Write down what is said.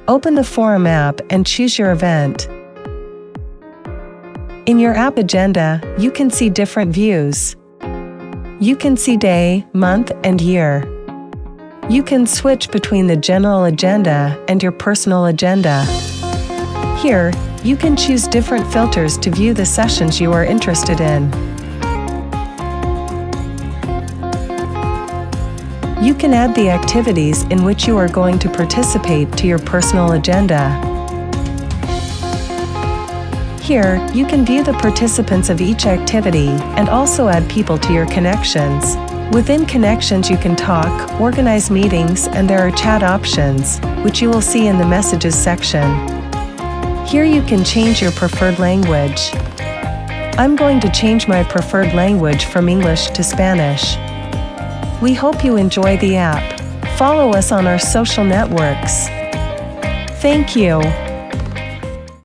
Open the Forum app and choose your event. In your app agenda, you can see different views. You can see day, month, and year. You can switch between the general agenda and your personal agenda. Here, you can choose different filters to view the sessions you are interested in. You can add the activities in which you are going to participate to your personal agenda. Here, you can view the participants of each activity and also add people to your connections. Within connections, you can talk, organize meetings, and there are chat options, which you will see in the Messages section. Here you can change your preferred language. I'm going to change my preferred language from English to Spanish. We hope you enjoy the app. Follow us on our social networks. Thank you.